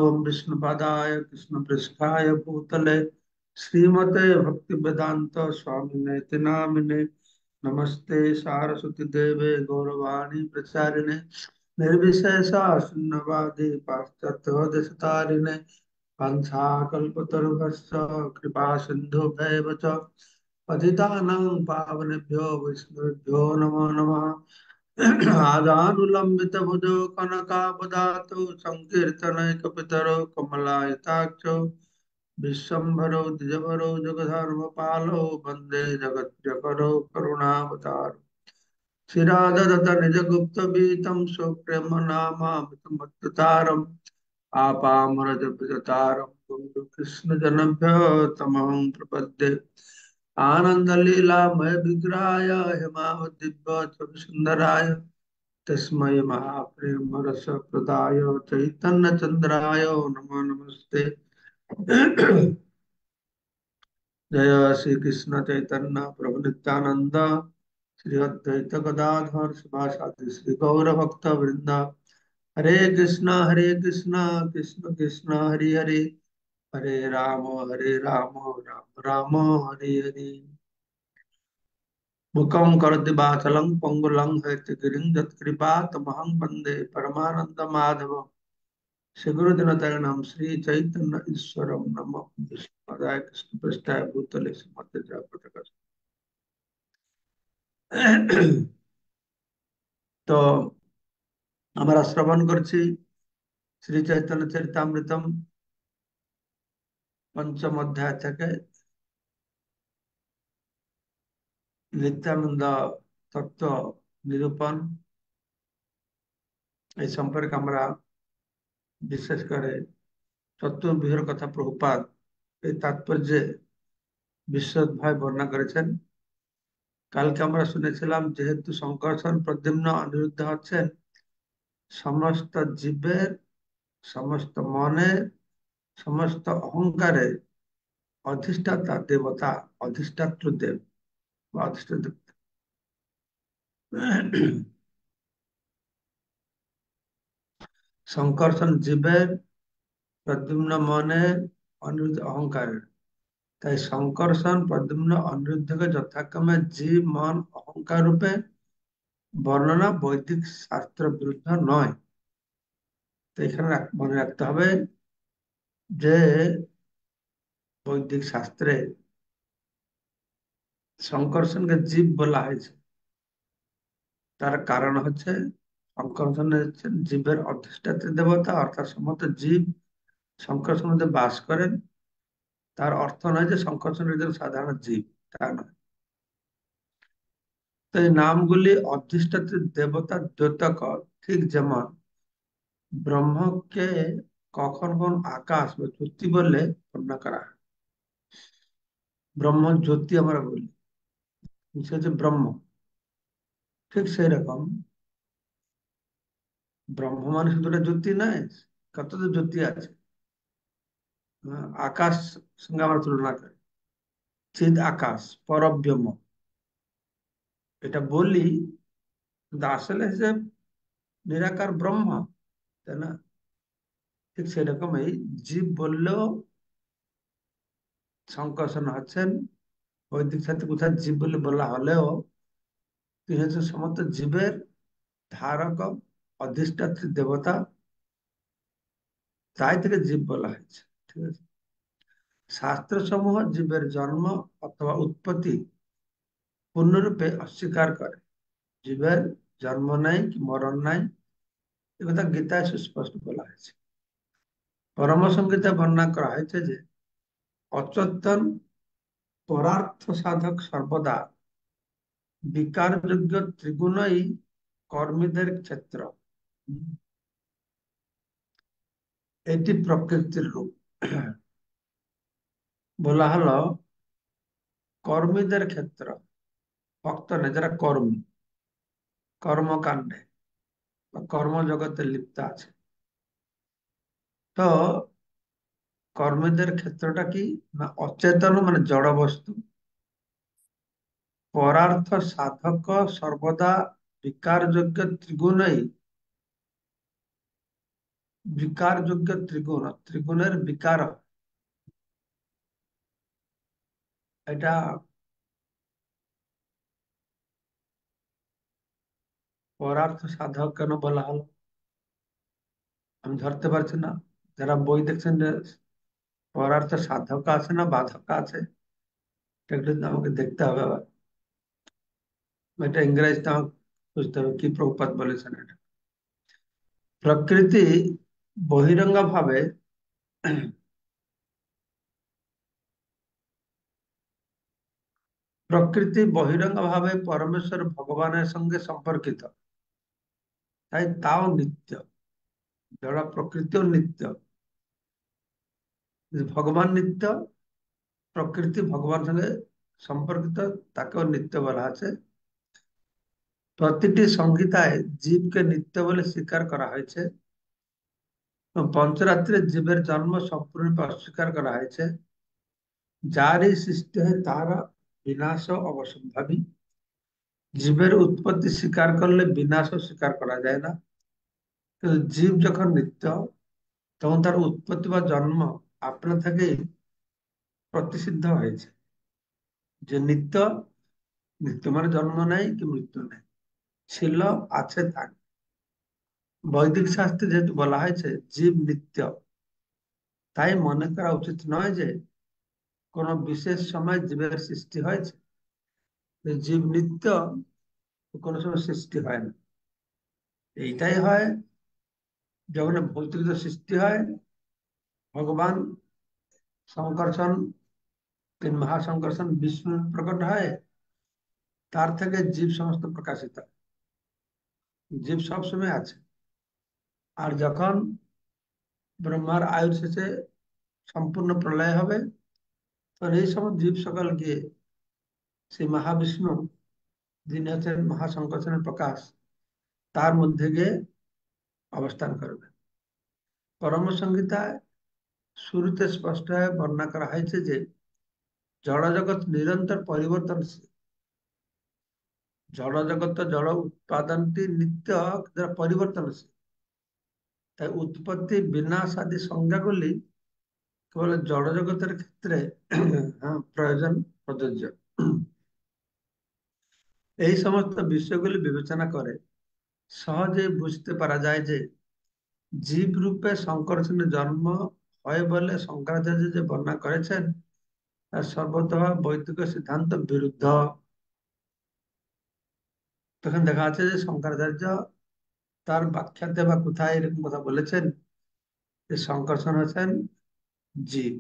ओम विष्णुपादाय कृष्णपृष्ठाय भूतले श्रीमते भक्तिवेदांत स्वामिने नामिने नमस्ते सारस्वती देवे गौरवाणी प्रचारिणे निर्विशेष शून्यवादी पाश्चात्य देशतारिणे वंशाकल्पतरुभ्यश्च कृपा सिन्धुभ्येव च पतितानां पावनेभ्यो वैष्णवेभ्यो नमो नमः। आजानुलंबित भुजो कनकावदातो संकीर्तनैकपितरो कमलायताक्षो विश्वम्भरो द्विजवरो जगधर्मपालो वन्दे जगज्जगरो करुणावतारो श्रीराधदत्त निजगुप्तवीतं स्वप्रेम नामामृतमत्ततारम् आपामरजपिततारं कुरु कृष्णजनभ्यो तमहं प्रपद्ये आनन्दलीलामय विग्रहाय हेमावदिव्यसुन्दराय तस्मै महाप्रेम रस प्रदाय चैतन्य चंद्राय नमो नमस्ते। जय श्री कृष्ण चैतन्य प्रभु नित्यानंद श्री अद्वैत गदाधर शिवासादि श्री गौर भक्त वृंदा हरे कृष्णा कृष्ण कृष्ण हरे हरे हरे राम राम राम हरे हरे। मुखं करोति वाचालं पंगुलं हयति यत्कृपा तमहं वन्दे परमानंद माधव श्री गुरुदिनतरणं श्री चैतन्य ईश्वरं नमः विष्णुपादाय कृष्ण पृष्ठाय भूतले श्रीमते जगन्नाथ। तो हमारा श्रवण करछि श्री चैतन्य चरितामृतम पंचम अध्याय থেকে नित्यानंद तत्व निरूपण এই সম্পর্কে আমরা বিশেষ করে তত্ত্ববিহর কথা প্রভুপাদ এই তাৎপর্যে বিশদভাবে বর্ণনা করেছেন। কালকে আমরা শুনেছিলাম যেহেতু সংকর্ষণ প্রদ্যুম্ন অনিরুদ্ধ হচ্ছেন সমস্ত জীবের সমস্ত মনের সমস্ত অহংকারের अधिष्ठाता देवता अधिष्ठातृ देव বা अधिष्ठातृ সংকর্ষণ জীবের প্রদ্যুম্ন মনের অনিরুদ্ধ অহংকারের। তাই সংকর্ষণ প্রদ্যুম্ন অনিরুদ্ধকে যথাক্রমে জীব মন অহংকার রূপে বর্ণনা বৈদিক শাস্ত্র বিরুদ্ধ নয়। তো এখানে মনে রাখতে হবে যে বৈদিক শাস্ত্রে সংকর্ষণকে জীব বলা হয়েছে তার কারণ হচ্ছে সংকর্ষণ হচ্ছেন জীবের অধিষ্ঠাত্রী দেবতা অর্থাৎ সমস্ত জীব সংকর্ষণ মধ্যে বাস করেন। তার অর্থ নয় যে সংকর্ষণ একজন সাধারণ জীব, তা নয়। তো এই নামগুলি অধিষ্ঠাত্রী দেবতা দ্যোতক, ঠিক যেমন ব্রহ্মকে কখন কোন আকাশ বা জ্যোতি বলে বর্ণনা করা হয়। ব্রহ্ম জ্যোতি আমরা বলি, সে হচ্ছে ব্রহ্ম। ঠিক সেই রকম ব্রহ্ম মানে শুধু একটা জ্যোতি নয়, কত তো জ্যোতি আছে। আকাশ সঙ্গে আমরা তুলনা করি, চিদ আকাশ পরব্রহ্ম এটা বলি, কিন্তু আসলে যে নিরাকার ব্রহ্ম, তাই না? ঠিক সেরকম এই জীব বললেও সংকর্ষণ হচ্ছেন বৈদিক সাথে কোথায় জীব বলে বলা হলেও তিনি হচ্ছে সমস্ত জীবের ধারক অধিষ্ঠাত্রী দেবতা, তাই থেকে জীব বলা হয়েছে। ঠিক আছে। শাস্ত্র সমূহ জীবের জন্ম অথবা উৎপত্তি পূর্ণরূপে অস্বীকার করে। জীবের জন্ম নাই কি মরণ নাই, একথা গীতায় সুস্পষ্ট বলা হয়েছে। পরম সংহিতায় বর্ণনা করা হয়েছে যে অচেতন পরার্থ সাধক সর্বদা বিকারযোগ্য ত্রিগুণই কর্মীদের ক্ষেত্র। এটি প্রকৃতির রূপ। বলা হলো কর্মীদের ক্ষেত্র, ভক্ত না যারা কর্মী, কর্মকাণ্ডে বা কর্মজগতে লিপ্ত আছে। তো কর্মীদের ক্ষেত্রটা কি না, অচেতন মানে জড় বস্তু, পরার্থ সাধক সর্বদা বিকারযোগ্য ত্রিগুণই বিকার যোগ্য ত্রিগুণ, ত্রিগুণের বিকার, এটা পরার্থ সাধক কেন বলা হলো আমি ধরতে পারছি না। যারা বই দেখছেন যে পরার্থ সাধক আছে না বাধক আছে, এটা একটু আমাকে দেখতে হবে আবার। এটা ইংরেজিতে আমাকে বুঝতে হবে কি প্রভুপাত বলেছেন এটা। প্রকৃতি বহিরঙ্গ ভাবে প্রকৃতি বহিরঙ্গ ভাবে পরমেশ্বর ভগবানের সঙ্গে সম্পর্কিত, তাই তাও নিত্য। জড় প্রকৃতিও নিত্য। ভগবান নিত্য, প্রকৃতি ভগবান সঙ্গে সম্পর্কিত, তাকেও নিত্য বলা আছে। প্রতিটি সংহিতায় জীবকে নিত্য বলে স্বীকার করা হয়েছে। এবং পঞ্চরাত্রে জীবের জন্ম সম্পূর্ণরূপে অস্বীকার করা হয়েছে। যারই সৃষ্টি হয় তার বিনাশ অবশ্যম্ভাবী। জীবের উৎপত্তি স্বীকার করলে বিনাশও স্বীকার করা যায় না। কিন্তু জীব যখন নিত্য, তখন তার উৎপত্তি বা জন্ম আপনা থেকেই প্রতিষিদ্ধ হয়েছে। যে নিত্য, নিত্য মানে জন্ম নেই কি মৃত্যু নেই, ছিল, আছে, থাকবে। বৈদিক শাস্ত্রে যেহেতু বলা হয়েছে জীব নিত্য, তাই মনে করা উচিত নয় যে কোন বিশেষ সময় জীবের সৃষ্টি হয়েছে। যে জীব নিত্য, কোনো সময় সৃষ্টি হয় না। এইটাই হয় যখন ভৌতিক সৃষ্টি হয়, ভগবান সংকর্ষণ, তিন মহাসংকর্ষণ বিষ্ণু প্রকট হয়, তার থেকে জীব সমস্ত প্রকাশিত হয়। জীব সবসময় আছে। আর যখন ব্রহ্মার আয়ুর শেষে সম্পূর্ণ প্রলয় হবে, তখন এই সময় জীব সকল গিয়ে সেই মহাবিষ্ণু, যিনি হচ্ছেন মহাসংকর্ষণের প্রকাশ, তার মধ্যে গিয়ে অবস্থান করবে। পরম সংহিতায় শুরুতে স্পষ্টভাবে বর্ণনা করা হয়েছে যে জড় জগৎ নিরন্তর পরিবর্তনশীল। জড় জগৎ, জড় উৎপাদনটি নিত্য, যারা পরিবর্তনশীল, তাই উৎপত্তি বিনাশ আদি সংজ্ঞাগুলি কেবল জড় জগতের ক্ষেত্রে প্রয়োজন, প্রযোজ্য। এই সমস্ত বিষয়গুলি বিবেচনা করে সহজে বুঝতে পারা যায় যে জীব রূপে সংকর্ষণের জন্ম হয় বলে শঙ্করাচার্য যে বর্ণনা করেছেন, তার সর্বতঃ বৈদিক সিদ্ধান্ত বিরুদ্ধ। তখন দেখা যাচ্ছে যে শঙ্করাচার্য তার ব্যাখ্যাতে বা কোথায় এরকম কথা বলেছেন যে সংকর্ষণ হচ্ছেন জীব,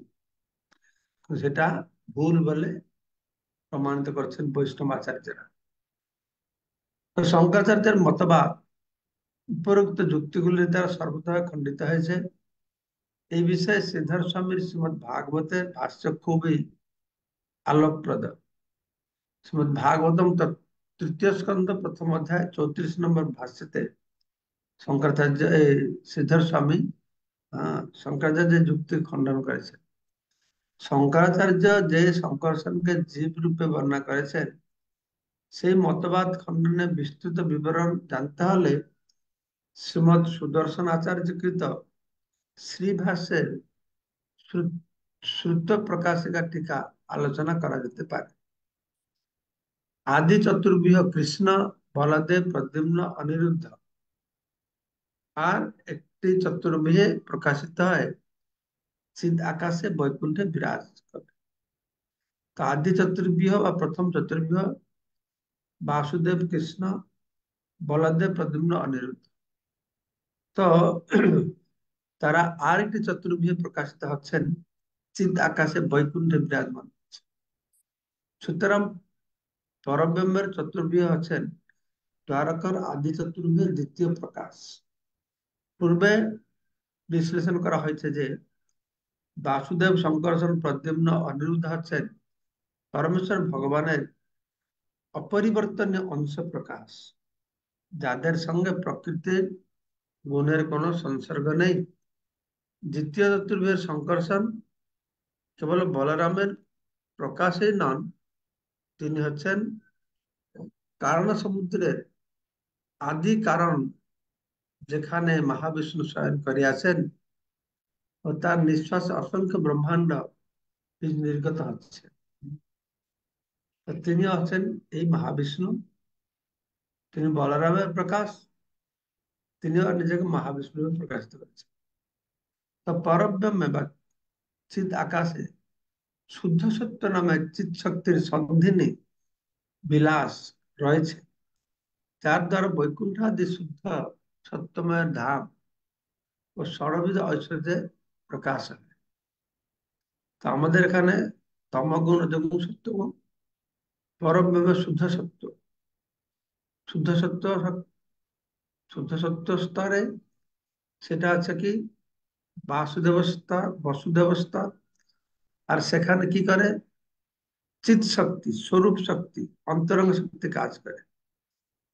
তো সেটা ভুল বলে প্রমাণিত করছেন বৈষ্ণব আচার্যরা। তো শঙ্করাচার্যের মতবাদ উপরোক্ত যুক্তিগুলির দ্বারা সর্বতঃ খণ্ডিত হয়েছে। এই বিষয়ে শ্রীধর স্বামীর শ্রীমদ ভাগবতের ভাষ্য খুবই আলোকপ্রদ। শ্রীমদ ভাগবতম তৃতীয় স্কন্ধ প্রথম অধ্যায় 34 নম্বর ভাষ্যতে শঙ্করাচার্য শ্রীধর স্বামী শঙ্করাচার্যের যুক্তি খণ্ডন করেছেন। শঙ্করাচার্য যে সংকর্ষণকে জীব রূপে বর্ণনা করেছেন, সেই মতবাদ খণ্ডনে বিস্তৃত বিবরণ জানতে হলে শ্রীমৎ সুদর্শন আচার্যকৃত শ্রীভাষ্যের শ্রুত প্রকাশিকা টিকা আলোচনা করা যেতে পারে। আদি চতুর্বিহ কৃষ্ণ, বলদেব, প্রদ্যুম্ন, অনিরুদ্ধ, আর একটি চতুর্বিহে প্রকাশিত হয় চিদ আকাশে বৈকুণ্ঠে বিরাজ করে। তো আদি চতুর্বিহ বা প্রথম চতুর্বিহ বাসুদেব, কৃষ্ণ, বলদেব, প্রদ্যুম্ন, অনিরুদ্ধ। তো তারা আরেকটি চতুর্ভুজে প্রকাশিত হচ্ছেন চিদ আকাশে বৈকুণ্ঠে বিরাজমান। সুতরাং পরব্রহ্মের চতুর্ভুজ হচ্ছেন দ্বারকার আদি চতুর্ভুজের দ্বিতীয় প্রকাশ। পূর্বে বিশ্লেষণ করা হয়েছে যে বাসুদেব, শঙ্কর্ষণ, প্রদ্যুম্ন, অনিরুদ্ধ হচ্ছেন পরমেশ্বর ভগবানের অপরিবর্তনীয় অংশ প্রকাশ, যাদের সঙ্গে প্রকৃতির গুণের কোনো সংসর্গ নেই। দ্বিতীয় চতুর্ভুজের শঙ্কর্ষণ কেবল বলরামের প্রকাশেই নন, তিনি হচ্ছেন কারণ সমুদ্রের আদি কারণ যেখানে মহাবিষ্ণু শয়ন করিয়াছেন ও তার নিঃশ্বাস অসংখ্য ব্রহ্মাণ্ড নির্গত হচ্ছে। তো তিনি হচ্ছেন এই মহাবিষ্ণু, তিনি বলরামের প্রকাশ, তিনিও নিজেকে মহাবিষ্ণু রূপে প্রকাশিত করেছেন। তো পরব্রহ্মে বা চিৎ আকাশে শুদ্ধ সত্য নামে চিৎ শক্তির সন্ধিনী বিলাস রয়েছে, যার দ্বারা বৈকুণ্ঠ আদি শুদ্ধ সত্যময় ধাম ও ষড়বিধ ঐশ্বর্যের প্রকাশ হয়। তো আমাদের এখানে তমগুণ রজগুণ সত্যগুণ, পরব্রহ্ম শুদ্ধ সত্য শুদ্ধ সত্য স্তরে সেটা আছে কি বাসুদেব স্তর, বসুদেব স্তর। আর সেখানে কি করে চিৎ শক্তি, স্বরূপ শক্তি, অন্তরঙ্গ শক্তি কাজ করে।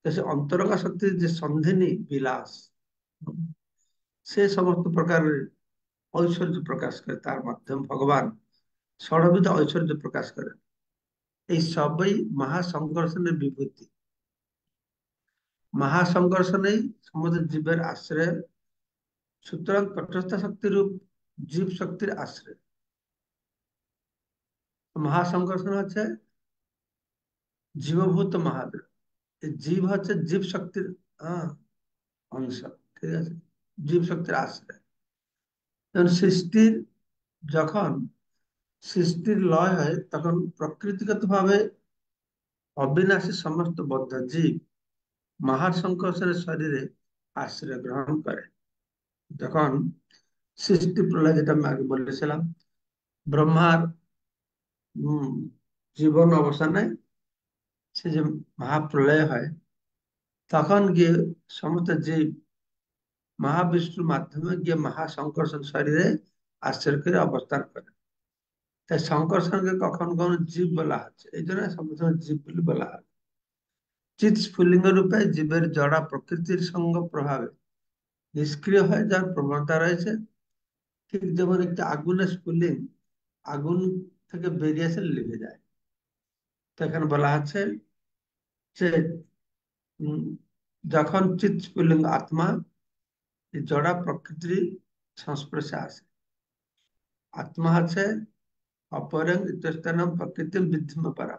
তো সে অন্তরঙ্গ শক্তির যে সন্ধিনী বিলাস, সে সমস্ত প্রকারের ঐশ্বর্য প্রকাশ করে, তার মাধ্যমে ভগবান ষড়বিধ ঐশ্বর্য প্রকাশ করে। এই সবই মহাসংঘর্ষণের বিভূতি। মহাসংঘর্ষণেই সমুদ্র জীবের আশ্রয়, সুতরাং তটস্থ শক্তি রূপ জীব শক্তির আশ্রয়। মহাসংঘর্ষণ হচ্ছে জীবভূত মহাদেব। এই জীব হচ্ছে জীব শক্তির আহ, অংশ, ঠিক আছে, জীব শক্তির আশ্রয়। যেমন যখন সৃষ্টির লয় হয় তখন প্রকৃতিগত ভাবে অবিনাশী সমস্ত বদ্ধ জীব মহাসংকর্ষণের শরীরে আশ্রয় গ্রহণ করে। যখন সৃষ্টি প্রলয়, যেটা আমি আগে বলেছিলাম, ব্রহ্মার উম, জীবন অবসানে সে যে মহাপ্রলয় হয়, তখন গিয়ে সমস্ত জীব মহাবিষ্ণুর মাধ্যমে গিয়ে মহাসংকর্ষণ শরীরে আশ্রয় করে অবস্থান করে। তাই সংকর্ষণকে কখন কখনো জীব বলা হচ্ছে, এই জন্য সমস্ত জীব বলে বলা হয়। চিৎ স্ফুল্লিঙ্গ রূপে জীবের জড়া প্রকৃতির সঙ্গ প্রভাবে নিষ্ক্রিয় হয়ে যাওয়ার প্রবণতা রয়েছে। ঠিক যেমন একটি আগুনের স্ফুলিং আগুন থেকে বেরিয়ে এসে লেগে যায়। তো এখানে বলা আছে যে উম, যখন চিৎ স্ফুলিঙ্গ আত্মা এই জড়া প্রকৃতির সংস্পর্শে আসে, আত্মা আছে অপরং ইতস্থানম প্রকৃতি বিদ্ধিম পরা,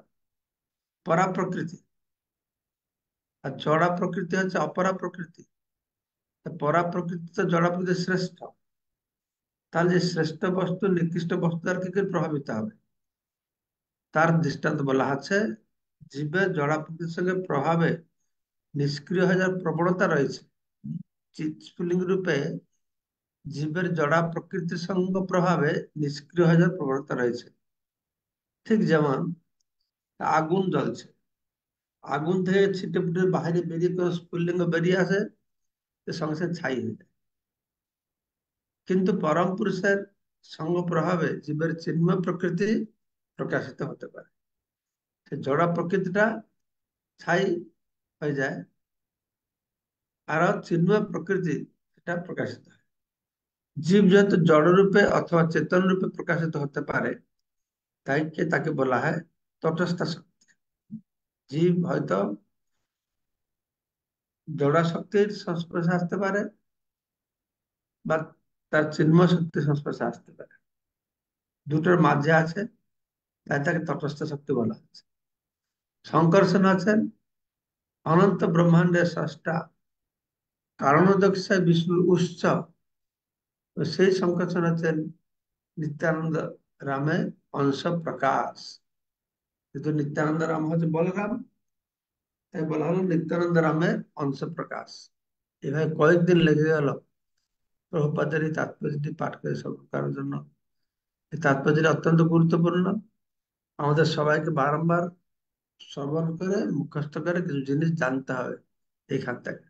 পরা প্রকৃতি। আর জড়া প্রকৃতি হচ্ছে অপরা প্রকৃতি। তা পরা প্রকৃতি তো জড়া প্রকৃতি শ্রেষ্ঠ। তাহলে যে শ্রেষ্ঠ বস্তু নিকৃষ্ট বস্তু আর কি করে প্রভাবিত হবে, তার দৃষ্টান্ত বলা আছে। জীবের জড়া প্রকৃতির সঙ্গে প্রভাবে নিষ্ক্রিয় হয়ে যাওয়ার প্রবণতা রয়েছে। স্ফুলিঙ্গ রূপে জীবের জড়া প্রকৃতির সঙ্গ প্রভাবে নিষ্ক্রিয় হয়ে যাওয়ার প্রবণতা রয়েছে। ঠিক যেমন আগুন জ্বলছে, আগুন থেকে ছিটে ফুটে বাইরে বেরিয়ে কোনো স্ফুলিঙ্গ বেরিয়ে আসে, তো সঙ্গে সঙ্গে ছাই হয়ে যায়। কিন্তু পরম পুরুষের সঙ্গ প্রভাবে জীবের চিন্ময় প্রকৃতি প্রকাশিত হতে পারে। সে জড়া প্রকৃতিটা ছাই হয়ে যায়, আর চিন্ময় প্রকৃতি এটা প্রকাশিত হয়। জীব যেহেতু জড় রূপে অথবা চেতন রূপে প্রকাশিত হতে পারে, তাই তাকে বলা হয় তটস্থ শক্তি। জীব হয়তো জড়া শক্তির সংস্পর্শে আসতে পারে, বা তার চিন্ময় শক্তির সংস্পর্শে আসতে পারে, দুটোর মাঝে আছে, তাই তাকে তটস্থ শক্তি বলা হচ্ছে। শঙ্কর্ষণ আছেন অনন্ত ব্রহ্মাণ্ডের স্রষ্টা, কারণোদকশায় বিষ্ণুর উৎস। তো সেই শঙ্কর্ষণ আছেন নিত্যানন্দ রামের অংশ প্রকাশ। কিন্তু নিত্যানন্দ রাম হচ্ছে বলরাম, তাই বলা হলো নিত্যানন্দ রামের অংশ প্রকাশ। এভাবে কয়েকদিন লেগে গেল প্রভুপাদের এই তাৎপর্যটি পাঠ করে শ্রবণ করার জন্য। এই তাৎপর্যটি অত্যন্ত গুরুত্বপূর্ণ। আমাদের সবাইকে বারংবার শ্রবণ করে মুখস্থ করে কিছু জিনিস জানতে হবে এইখান থেকে,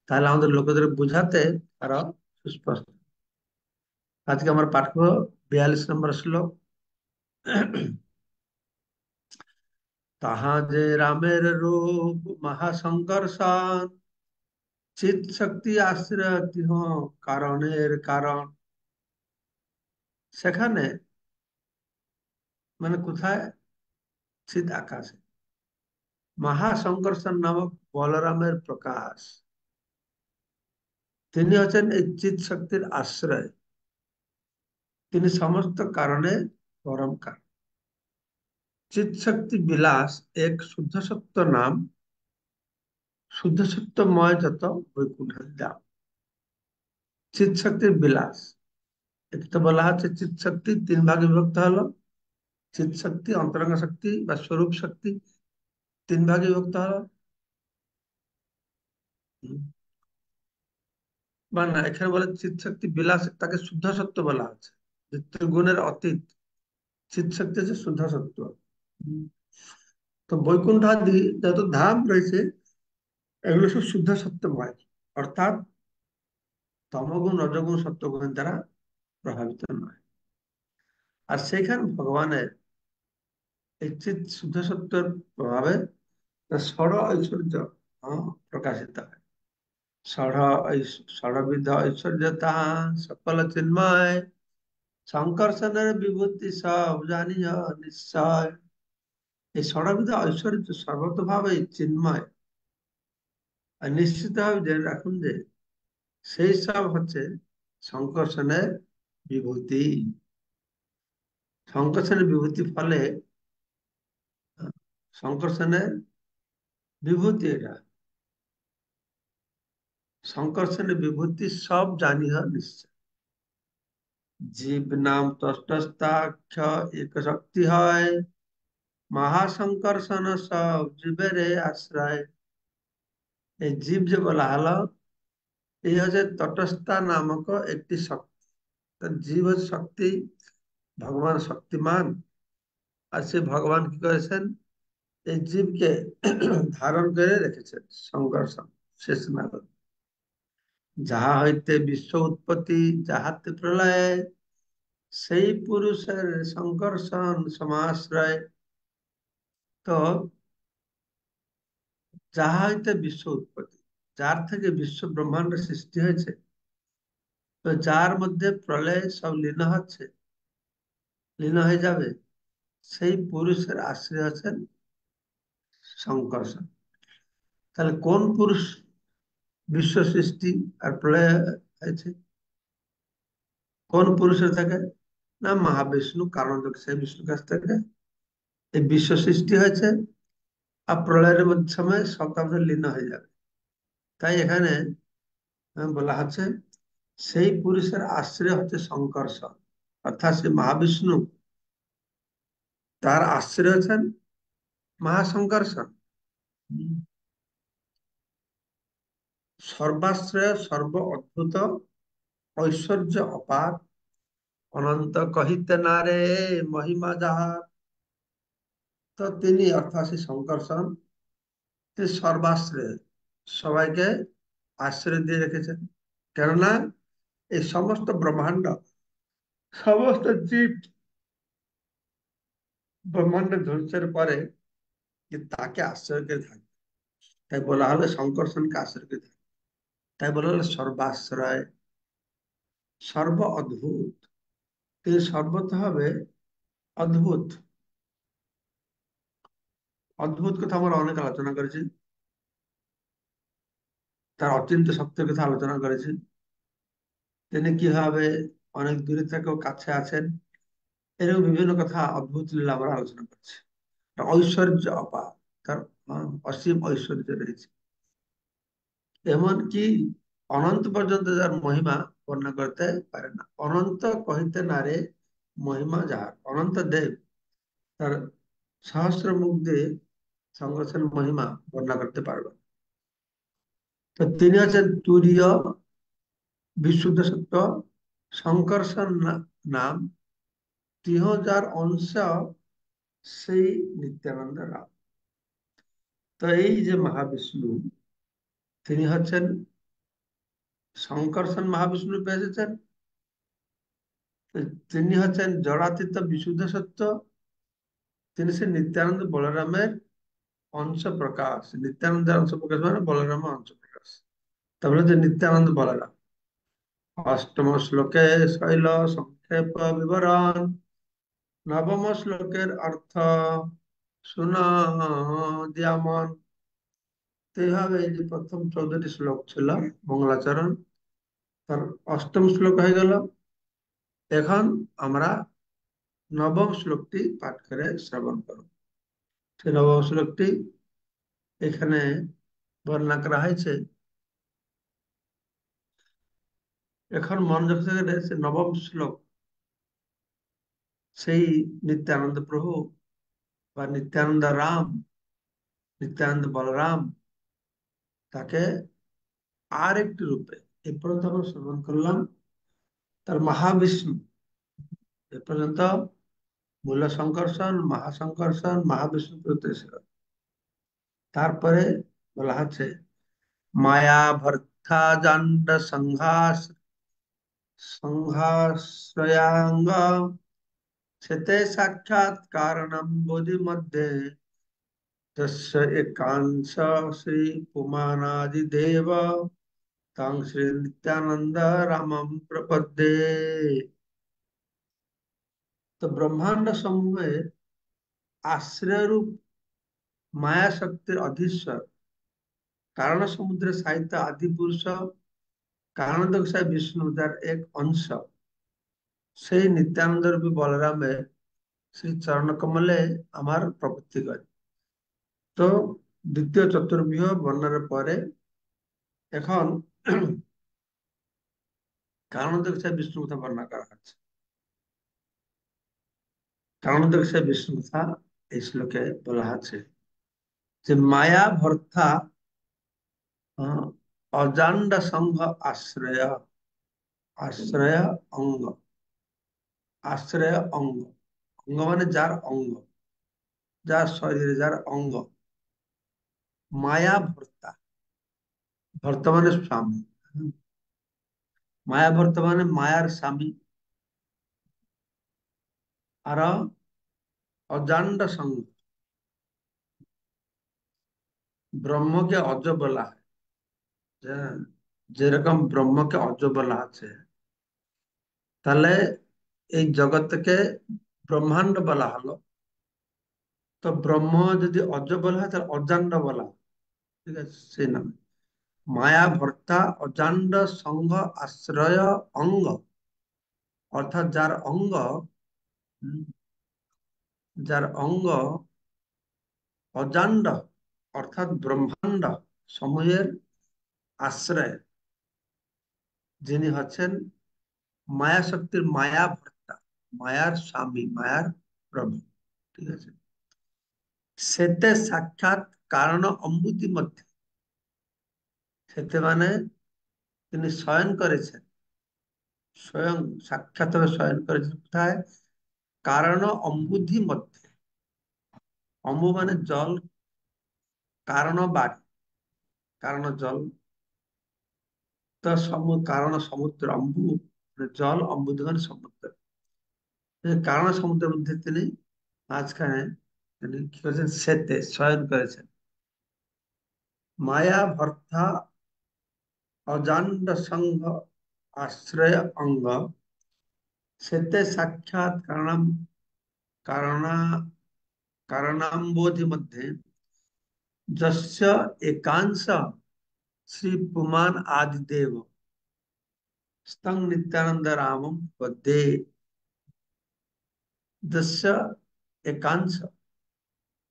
তাহলে আমাদের লোকেদের বুঝাতে আরো সুস্পষ্ট। আজকে আমার পাঠ করবো 42 নম্বর শ্লোক। তাহা যে রামের রূপ মহাসংকর্ষণ, চিৎ শক্তি আশ্রয় তিহ কারণের কারণ। সেখানে মানে কোথায়, চিৎ আকাশে মহাসংকর্ষণ নামক বলরামের প্রকাশ। তিনি হচ্ছেন এই চিৎ শক্তির আশ্রয়। তিনি সমস্ত কারণে পরম কারণ। চিৎ শক্তি বিলাস এক শুদ্ধ সত্য নাম, শুদ্ধ সত্যময় যত বৈকুণ্ঠের দাম। চিৎ শক্তির বিলাস, এটা তো বলা হচ্ছে চিৎ শক্তি তিন ভাগে বিভক্ত হলো। চিৎ শক্তি, অন্তরঙ্গ শক্তি বা স্বরূপ শক্তি তিন ভাগে বিভক্ত হলো। হুম। বা না, এখানে বলে চিৎ শক্তি বিলাস, তাকে শুদ্ধ সত্য বলা আছে, যে ত্রিগুণের অতীত। চিৎ শক্তি হচ্ছে শুদ্ধ সত্য। হুম। তো বৈকুণ্ঠ আদি যত ধাম রয়েছে, এগুলো সব শুদ্ধ সত্যময়, অর্থাৎ তমগুণ রজগুণ সত্যগুণের দ্বারা প্রভাবিত নয়। আর সেখানে ভগবানের এই চিৎ শুদ্ধ সত্যের প্রভাবে তার ষড় ঐশ্বর্য প্রকাশিত হয়। ষড় ষড়বিধ ঐশ্বর্য তাহা সকল চিন্ময়, শঙ্কর্ষণের বিভূতি সব জানিও নিশ্চয়। এই ষড়বিধ ঐশ্বর্য সর্বতভাবে চিন্ময়। আর নিশ্চিতভাবে জেনে রাখুন যে সেই সব হচ্ছে শঙ্কর্ষণের বিভূতি। শঙ্কর্ষণের বিভূতি ফলে শঙ্কর্ষণের বিভূতি এটা। শঙ্কর্ষণের বিভূতি সব জানিহ নিশ্চয়। জীব নাম তষ্টস্থাক্ষ এক শক্তি হয়, মহাশঙ্কর্ষণ সব জীবের আশ্রয়। এই জীব যে বলা হলো, এই হচ্ছে তটস্থা নামক একটি শক্তি। তো জীব হচ্ছে শক্তি, ভগবান শক্তিমান। আর সে ভগবান কি করেছেন, এই জীবকে ধারণ করে রেখেছেন সংকর্ষণ শেষ নাগত। যাহা হইতে বিশ্ব উৎপত্তি, যাহাতে প্রলয়, সেই পুরুষের সংকর্ষণ সমাশ্রয়। তো যাহা হইতে বিশ্ব উৎপত্তি, যার থেকে বিশ্ব ব্রহ্মাণ্ডের সৃষ্টি হয়েছে, তো যার মধ্যে প্রলয় সব লীন হচ্ছে, লীন হয়ে যাবে, সেই পুরুষের আশ্রয় আছেন সংকর্ষণ। তাহলে কোন পুরুষ বিশ্ব সৃষ্টি আর প্রলয় হয়েছে? কোন পুরুষের থেকে? না, মহাবিষ্ণু কারণ সেই বিষ্ণু কাছ থেকে এই বিশ্ব সৃষ্টি হয়েছে। আর প্রলয়ের মধ্যে সময় সব তাদের লীন হয়ে যাবে। তাই এখানে বলা হচ্ছে সেই পুরুষের আশ্রয় হচ্ছে শঙ্কর্ষণ, অর্থাৎ সে মহাবিষ্ণু, তার আশ্রয় হচ্ছেন মহাশঙ্কর্ষণ। সর্বাশ্রয় সর্ব অদ্ভুত, ঐশ্বর্য অপার, অনন্ত কহিতে না রে মহিমা যাহার। তো তিনি অর্থাৎ সেই শঙ্কর্ষণ, তিনি সর্বাশ্রয়, সবাইকে আশ্রয় দিয়ে রেখেছেন। কেননা এই সমস্ত ব্রহ্মাণ্ড, সমস্ত জীব ব্রহ্মাণ্ড ধ্বংসের পরে যে তাকে আশ্রয় করে থাকে, তাই বলা হলো শঙ্কর্ষণকে আশ্রয় করে থাকে। তাই বলা হলো সর্বাশ্রয়, সর্ব অদ্ভুত। তিনি সর্বত হবে অদ্ভুত। অদ্ভুত কথা আমরা অনেক আলোচনা করেছি, তার অচিন্ত সত্যের কথা আলোচনা করেছি। তিনি কিভাবে অনেক দূরে থেকেও কাছে আছেন, এরকম বিভিন্ন কথা, অদ্ভুত লীলা আমরা আলোচনা করছি। ঐশ্বর্য অপার, তার অসীম ঐশ্বর্য রয়েছে। এমনকি অনন্ত পর্যন্ত যার মহিমা বর্ণনা করতে পারে না। অনন্ত কহিতে না রে মহিমা যাহার, অনন্ত দেব তার সহস্র মুখ দিয়ে সংগঠন মহিমা বর্ণনা করতে পারবেন। তো তিনি হচ্ছেন তুরীয় বিশুদ্ধ সত্য, শঙ্কর্ষণ নাম, তিহ যার অংশ সেই নিত্যানন্দ রাম। তো এই যে মহাবিষ্ণু, তিনি হচ্ছেন শঙ্কর্ষণ মহাবিষ্ণু রূপে এসেছেন। তিনি হচ্ছেন জড়াতীত বিশুদ্ধ সত্য, তিনি সে নিত্যানন্দ বলরামের অংশ প্রকাশ। নিত্যানন্দের অংশ প্রকাশ মানে বলরামের অংশ প্রকাশ। তারপরে হচ্ছে নিত্যানন্দ বলরাম। অষ্টম শ্লোকে শৈল সংক্ষেপ বিবরণ, নবম শ্লোকের অর্থ শুন দিয়ামন। তো এইভাবে এই যে প্রথম 14টি শ্লোক ছিল মঙ্গলাচরণ, তার অষ্টম শ্লোক হয়ে গেল। এখন আমরা নবম শ্লোকটি পাঠ করে শ্রবণ করব। সেই নবম শ্লোকটি এখানে বর্ণনা করা হয়েছে। এখন মনোযোগ সহকারে সে নবম শ্লোক, সেই নিত্যানন্দ প্রভু বা নিত্যানন্দ রাম, নিত্যানন্দ বলরাম, তাকে আর একটি রূপে এ পর্যন্ত আমরা শ্রবণ করলাম তার মহাবিষ্ণু। এ পর্যন্ত মূল সংকর্ষণ, মহাসংকর্ষণ, মহাবিষ্ণু প্রত্যেক। তারপরে বলা হচ্ছে মায়া ভর্তা জান্ড সংহাশ্রয়াঙ্গ সেতে সাক্ষাৎ কারণম বোধি মধ্যে তস্য একাংশ শ্রী পুমানাদিদেব তং শ্রী নিত্যানন্দ রামম প্রপদ্যে। তো ব্রহ্মাণ্ড সমূহে আশ্রয় রূপ মায়া শক্তির অধীশ্বর কারণ সমুদ্রের সাহিত্য আদি পুরুষ কারণোদকসায় বিষ্ণু যার এক অংশ, সেই নিত্যানন্দ রূপী বলরামে শ্রী চরণ কমলে আমার প্রপত্তি করে। তো দ্বিতীয় চতুর্বিহ বর্ণনার পরে এখন কারণোদকসায় বিষ্ণু কথা বর্ণনা করা হচ্ছে। কারণোদকসায় বিষ্ণু কথা এই শ্লোকে বলা আছে যে মায়া ভর্তা আহ, অজান্ড সংঘ আশ্রয়, আশ্রয় অঙ্গ, আশ্রয় অঙ্গ, অঙ্গ মানে যার অঙ্গ, যার শরীরে যার অঙ্গ, মায়া ভর্তা, ভর্তা মানে স্বামী, মায়া ভর্তা মানে মায়ার স্বামী। আর অজান্ড সঙ্গ, ব্রহ্মকে অজ বলা হয়। যেরকম ব্রহ্মকে অজ বলা আছে, তাহলে এই জগৎকে ব্রহ্মাণ্ড বলা হলো। তো ব্রহ্ম যদি অজ বলা হয় তাহলে অজান্ড বলা হয়। ঠিক আছে, সেই নামে মায়া ভর্তা অজান্ড সঙ্গ আশ্রয় অঙ্গ, অর্থাৎ যার অঙ্গ, হুম, যার অঙ্গ অজান্ড অর্থাৎ ব্রহ্মাণ্ড সমূহের আশ্রয়, যিনি হচ্ছেন মায়া শক্তির মায়া ভর্তা, মায়ার স্বামী, মায়ার প্রভু। ঠিক আছে, সেতে সাক্ষাৎ কারণ অম্বুতি মধ্যে, সেতে মানে তিনি শয়ন করেছেন, স্বয়ং সাক্ষাৎ ভাবে শয়ন করেছেন কোথায়? কারণ অম্বুধি মধ্যে। অম্বু মানে জল, কারণ বাড়ি, কারণ জল, তো কারণ সমুদ্র, অম্বু মানে জল, অম্বুধি মানে সমুদ্র। এই কারণ সমুদ্রের মধ্যে তিনি মাঝখানে তিনি কি করেছেন? সেতে শয়ন করেছেন। মায়া ভর্তা অজান্ড সংঘ আশ্রয় অঙ্গ সেতে সাক্ষাৎ কারণম, কারণা কারণাম্বোধি মধ্যে যস্য একাংশ শ্রী পুমান আদিদেব স্তং নিত্যানন্দ রামম পদ্যে। যস্য একাংশ,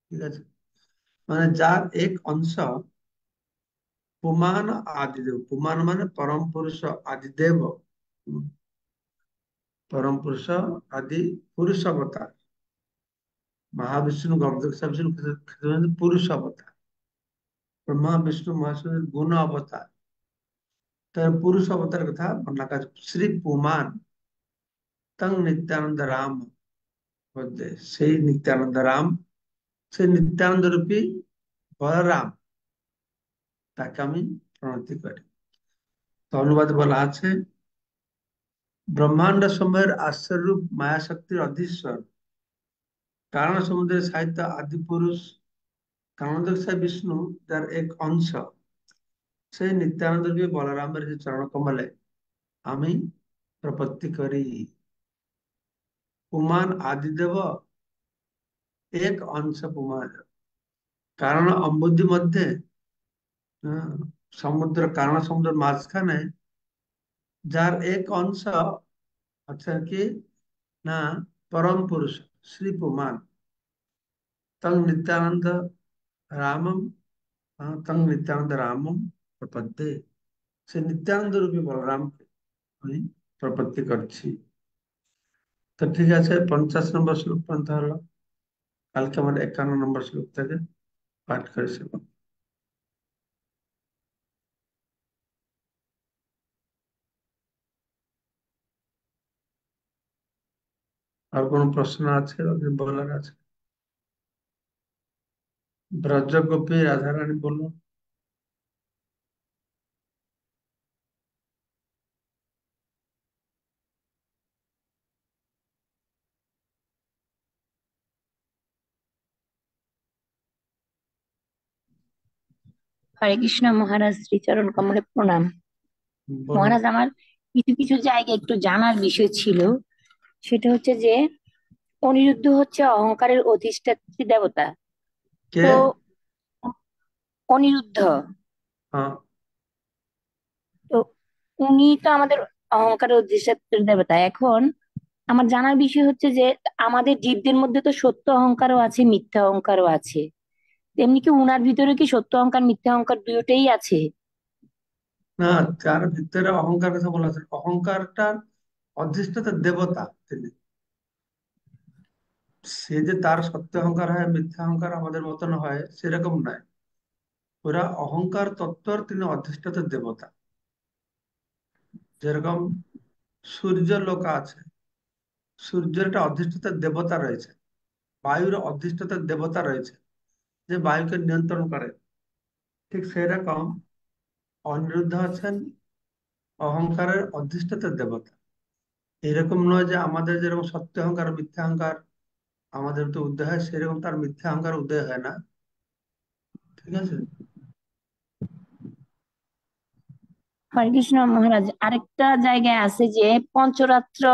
ঠিক আছে, মানে যার এক অংশ পুমান আদিদেব, পুমান মানে পরম পুরুষ আদিদেব, পরম পুরুষ আদি পুরুষ অবতার, মহাবিষ্ণু গর্ভদক্ষ বিষ্ণু পুরুষ অবতার, ব্রহ্মা বিষ্ণু মহাদেবের গুণ অবতার। তার পুরুষ অবতার কথা বর্ণনা করা হচ্ছে। শ্রী পুমান তং নিত্যানন্দ রাম বলতে, সেই নিত্যানন্দ রাম, সেই নিত্যানন্দ রূপী বলরাম, তাকে আমি প্রণতি করি। তো অনুবাদ বলা আছে ব্রহ্মাণ্ড সময়ের আশ্চর্যরূপ মায়া শক্তির অধীশ্বর কারণ সমুদ্রের সাহিত্য আদি পুরুষ কারণোদকসায় বিষ্ণু যার এক অংশ, সেই নিত্যানন্দ রূপী বলরামের যে চরণ কমলে আমি প্রপত্তি করি। পুমান আদিদেব এক অংশ পুমান, কারণ অম্বুধি মধ্যে, হ্যাঁ, সমুদ্র, কারণ সমুদ্রের মাঝখানে যার এক অংশ হচ্ছে কি না পরম পুরুষ শ্রী পুমান তং নিত্যানন্দ রামম তং নিত্যানন্দ রামম প্রপদ্যে। সে নিত্যানন্দ রূপী বলরামকে আমি প্রপত্তি করছি। তো ঠিক আছে, 50 নম্বর শ্লোক পর্যন্ত হলো। কালকে আমার 51 নম্বর শ্লোক থেকে পাঠ করেছিল। আর কোনো প্রশ্ন আছে আপনি বলার আছে? ব্রজ গোপী রাধারানী বলুন। হরে কৃষ্ণ মহারাজ, শ্রীচরণ কমলে প্রণাম। বলুন। মহারাজ, আমার কিছু কিছু জায়গায় একটু জানার বিষয় ছিল। সেটা হচ্ছে যে অনিরুদ্ধ হচ্ছে অহংকারের অধিষ্ঠাত্রী দেবতা। কে? তো অনিরুদ্ধ, হ্যাঁ। তো উনি তো আমাদের অহংকারের অধিষ্ঠাত্রী দেবতা। এখন আমার জানার বিষয় হচ্ছে যে আমাদের জীবদের মধ্যে তো সত্য অহংকারও আছে, মিথ্যা অহংকারও আছে। তেমনি কি উনার ভিতরে কি সত্য অহংকার মিথ্যা অহংকার দুটোই আছে? না, তার ভিতরে অহংকার কথা বলা আছে। অহংকারটার অধিষ্ঠাতা দেবতা তিনি। সে যে তার সত্য অহংকার হয় মিথ্যা অহংকার আমাদের মতন হয় সেরকম নয়। ওরা অহংকার তত্ত্বর তিনি অধিষ্ঠাতা দেবতা। যেরকম সূর্য লোক আছে, সূর্যের একটা অধিষ্ঠাতা দেবতা রয়েছে, বায়ুর অধিষ্ঠাতা দেবতা রয়েছে যে বায়ুকে নিয়ন্ত্রণ করে। ঠিক সেরকম অনিরুদ্ধ আছেন অহংকারের অধিষ্ঠাতা দেবতা। এরকম নয় যে আমাদের যেরকম সত্য অহংকার মিথ্যা অহংকার আমাদের তো উদয় হয়, সেরকম তার মিথ্যা অহংকার উদয় হয় না। ঠিক আছে। হরে কৃষ্ণ মহারাজ, আরেকটা জায়গায় আছে যে পঞ্চরাত্র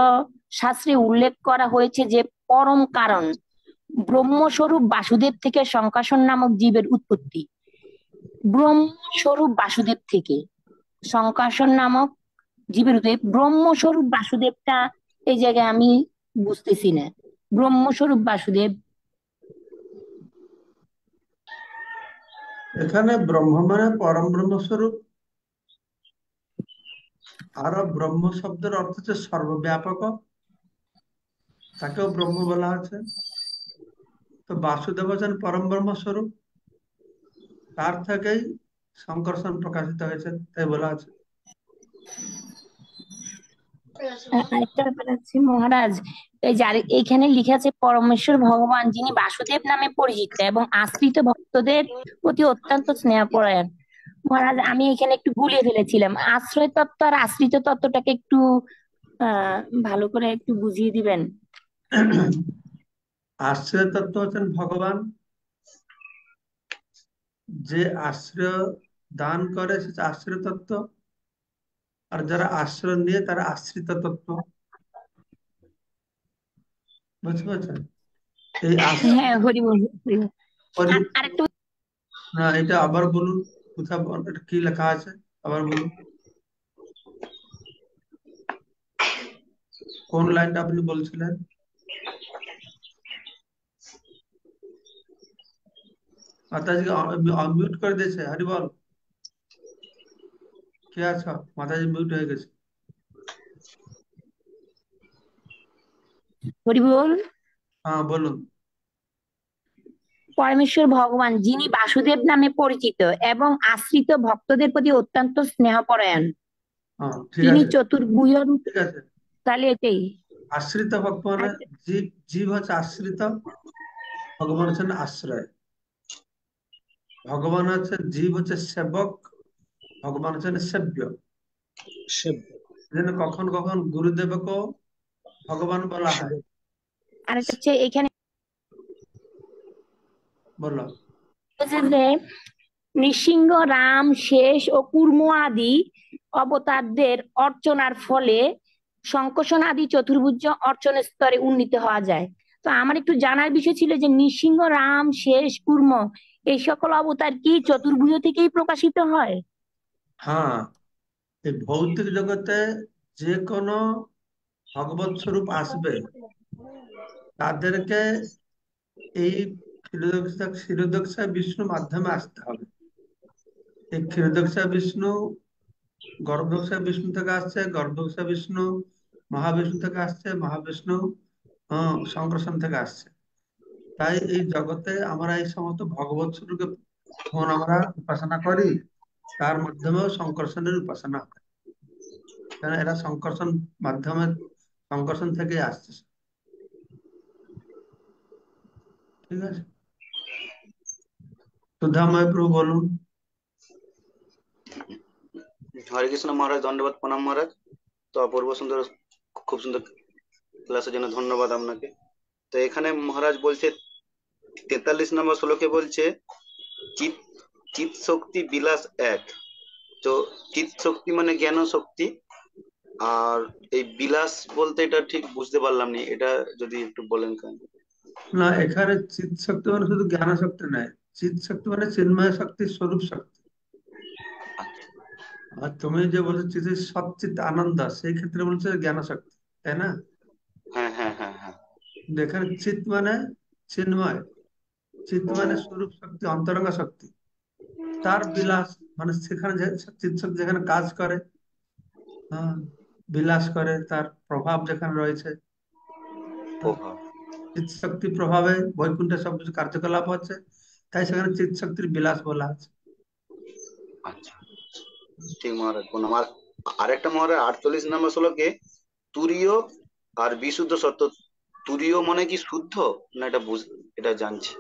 শাস্ত্রে উল্লেখ করা হয়েছে যে পরম কারণ ব্রহ্মস্বরূপ বাসুদেব থেকে শঙ্কাসন নামক জীবের উৎপত্তি। ব্রহ্মস্বরূপ বাসুদেব থেকে শঙ্কাসন নামক জীবের উৎপত্তি। ব্রহ্মস্বরূপ বাসুদেবটা এই জায়গায় আমি বুঝতেছি না। ব্রহ্মস্বরূপ বাসুদেব। এখানে ব্রহ্ম মানে পরম ব্রহ্মস্বরূপ। আরো ব্রহ্ম শব্দের অর্থ হচ্ছে সর্বব্যাপক, তাকেও ব্রহ্ম বলা আছে। তো বাসুদেব হচ্ছেন পরম ব্রহ্মস্বরূপ, তার থেকেই শঙ্কর্ষণ প্রকাশিত হয়েছে তাই বলা আছে। আরেকটা ব্যাপার আছে মহারাজ, এই যে এইখানে লিখা আছে পরমেশ্বর ভগবান যিনি বাসুদেব নামে পরিচিত এবং আশ্রিত ভক্তদের প্রতি অত্যন্ত স্নেহপরায়ণ। মহারাজ, আমি এখানে একটু গুলিয়ে ফেলেছিলাম। আশ্রয় তত্ত্ব আর আশ্রিত তত্ত্বটাকে একটু আহ ভালো করে একটু বুঝিয়ে দিবেন। আশ্রয় তত্ত্ব হচ্ছেন ভগবান। যে আশ্রয় দান করে সে আশ্রয় তত্ত্ব, আর যারা আশ্রয় নিয়ে তারা আশ্রিত তত্ত্ব। বুঝতে পারছেন? এই হ্যাঁ, হরি বল, হরি বল। আরেকটু না, এটা আবার বলুন। কোথাও এটা কি লেখা আছে আবার বলুন। কোন লাইনটা আপনি বলছিলেন? মাতাজি মিউট করে দিয়েছে, হরি বল। কে আছো? মাতাজি মিউট হয়ে গেছে। হরি বল। হ্যাঁ বলুন। পরমেশ্বর ভগবান যিনি বাসুদেব নামে পরিচিত এবং আশ্রিত ভক্তদের প্রতি অত্যন্ত স্নেহপরায়ণ, হ্যাঁ ঠিক তিনি আছে। চতুর্ভুজ রূপ। ঠিক আছে। তাহলে এটাই। আশ্রিত ভক্ত মানে আরেকটা- জীব, জীব হচ্ছে আশ্রিত, ভগবান হচ্ছেন আশ্রয়। ভগবান হচ্ছে জীব হচ্ছে সেবক, ভগবান হচ্ছেন সেব্য। যেন কখন কখন গুরুদেবকেও ভগবান বলা হয়। আরেকটা হচ্ছে এখানে বলো। বলেছে যে নৃসিংহ, রাম, শেষ ও কুর্ম আদি অবতারদের অর্চনার ফলে শঙ্কর্ষণ আদি চতুর্ভুজ অর্চন স্তরে উন্নীত হওয়া যায়। তো আমার একটু জানার বিষয় ছিল যে নৃসিংহ, রাম, শেষ, কুর্ম এই সকল অবতার কি চতুর্ভুজ থেকেই প্রকাশিত হয়? হ্যাঁ, এই ভৌতিক জগতে যে কোনো ভগবত স্বরূপ আসবে তাদেরকে এই ক্ষীরোদক্ষা বিষ্ণু মাধ্যমে আসতে হবে। এই ক্ষীরোদক্ষা বিষ্ণু গর্ভদক্ষা বিষ্ণু থেকে আসছে, গর্ভদক্ষা বিষ্ণু মহাবিষ্ণু থেকে আসছে, মহাবিষ্ণু শঙ্কর্ষণ থেকে আসছে। তাই এই জগতে আমরা এই সমস্ত ভগবত স্বরূপকে যখন আমরা উপাসনা করি, তার মাধ্যমেও শঙ্কর্ষণের উপাসনা হয়, কারণ এরা শঙ্কর্ষণ মাধ্যমে শঙ্কর্ষণ থেকে আসছে। ঠিক আছে, সুধাময় প্রভু বলুন। হরে কৃষ্ণ মহারাজ, ধন্যবাদ, প্রণাম মহারাজ। তো অপূর্ব সুন্দর, খুব সুন্দর ক্লাসের জন্য ধন্যবাদ আপনাকে। তো এখানে মহারাজ বলছে 43 নম্বর শ্লোকে বলছে চিত চিত শক্তি বিলাস এক। তো চিত শক্তি মানে জ্ঞান শক্তি, আর এই বিলাস বলতে এটা ঠিক বুঝতে পারলাম না, এটা যদি একটু বলেন কেন। না, এখানে চিৎ শক্তি মানে শুধু জ্ঞান শক্তি নয়, চিৎ শক্তি মানে চিন্ময় শক্তি, স্বরূপ শক্তি। আর তুমি যে বলছো চিৎ সচ্চিত আনন্দ, সেই ক্ষেত্রে বলছে জ্ঞান শক্তি, তাই না? হ্যাঁ হ্যাঁ হ্যাঁ হ্যাঁ। কিন্তু এখানে চিৎ মানে চিন্ময়, চিৎ ও, মানে স্বরূপ শক্তি, অন্তরঙ্গ শক্তি। তার বিলাস মানে সেখানে যে চিৎ শক্তি যেখানে কাজ করে, হ্যাঁ, বিলাস করে, তার প্রভাব যেখানে রয়েছে, হ্যাঁ, প্রভাব। চিৎ শক্তির প্রভাবে বৈকুণ্ঠে সবকিছু কার্যকলাপ হচ্ছে, তাই সেখানে চিৎ শক্তির বিলাস বলা আছে। আচ্ছা, ঠিক মহারাজ, প্রণাম। আর আরেকটা মহারাজ 48 নম্বর শ্লোকে তুরীয় আর বিশুদ্ধ সত্য। তুরীয় মানে কি শুদ্ধ, না এটা এটা জানছি।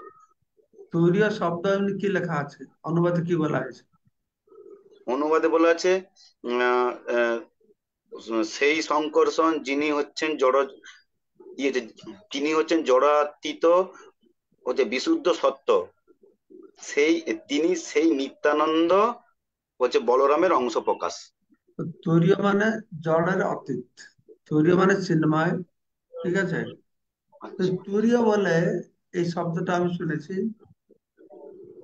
তুরীয় শব্দ এমনি কি লেখা আছে, অনুবাদে কি বলা হয়েছে? অনুবাদে বলা আছে আহ, আহ, সেই শঙ্কর্ষণ যিনি হচ্ছেন জড়, ইয়েতে, তিনি হচ্ছেন জড়াতীত, হচ্ছে বিশুদ্ধ সত্য, সেই তিনি সেই নিত্যানন্দ, হচ্ছে বলরামের অংশ প্রকাশ। তো তুরীয় মানে জড়ের অতীত, তুরীয় মানে চিন্ময়। ঠিক আছে, তো আচ্ছা। তুরীয় বলে এই শব্দটা আমি শুনেছি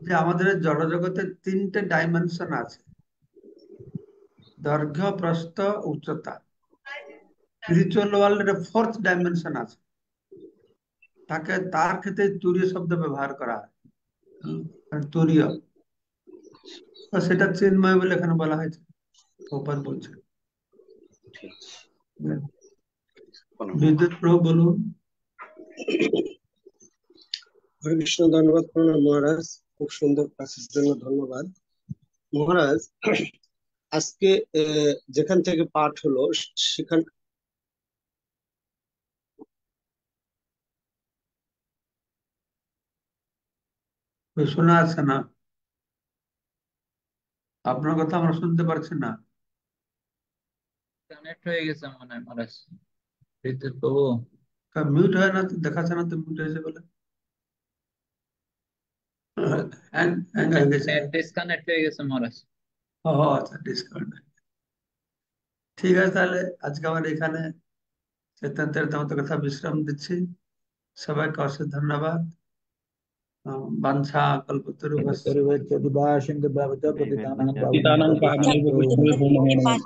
যে আমাদের এই জড়জগতের তিনটে ডাইমেনশন আছে, দৈর্ঘ্য, প্রস্থ, উচ্চতা। স্পিরিচুয়াল ওয়ার্ল্ডের ফোর্থ ডাইমেনশন আছে, তাকে তার ক্ষেত্রে তুরীয় শব্দ ব্যবহার করা হয়। তুরীয়, তো সেটা চিন্ময় বলে এখানে বলা হয়েছে, প্রপাত বলছে। ঠিক আছে, হুম। প্রণাম। বিদ্যুৎ প্রভু বলুন। হরে কৃষ্ণ, ধন্যবাদ, প্রণাম মহারাজ। খুব সুন্দর ক্লাসের জন্য ধন্যবাদ মহারাজ। আজকে যেখান থেকে পাঠ হলো সেখান শোনা আছে না? আপনার কথা আমরা শুনতে পারছি না। কানেক্ট হয়ে গেছে মনে হয় মহারাজ, বিদ্যুৎ প্রভু। মিউট হয় না তো, দেখাচ্ছে না তো মিউট হয়েছে বলে। হ্যাং হ্যাং হয়ে গেছে। নেট ডিসকানেক্ট হয়ে গেছে মহারাজ। ও আচ্ছা, ডিসকাউন্ট। ঠিক আছে, তাহলে আজকে আমার এখানে সিদ্ধান্তের মতো কথা বিশ্রাম দিচ্ছি। সবাইকে অশেষ ধন্যবাদ। বাঞ্ছা কল্পতরুভ্যশ্চ পিতানাং পাবনেভ্यो বৈষ্ণবেভ্यो নমো নমঃ।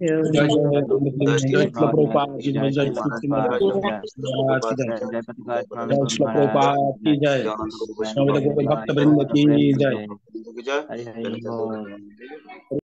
জয় জয় জয় জয় শ্রী জয় কৃষ্ণ। শিল প্রভুপাদ কি জয়, জয় জয় শ্রী মহারাজ, শ্রীমদ জয় মহারাজ কি জয়, জয় জয় শিল প্রভুপাদ কি জয়, জয় অনন্ত গুরু বৈষ্ণব সমবেত গৌর ভক্তবৃন্দ কি জয়। জয়। জয়।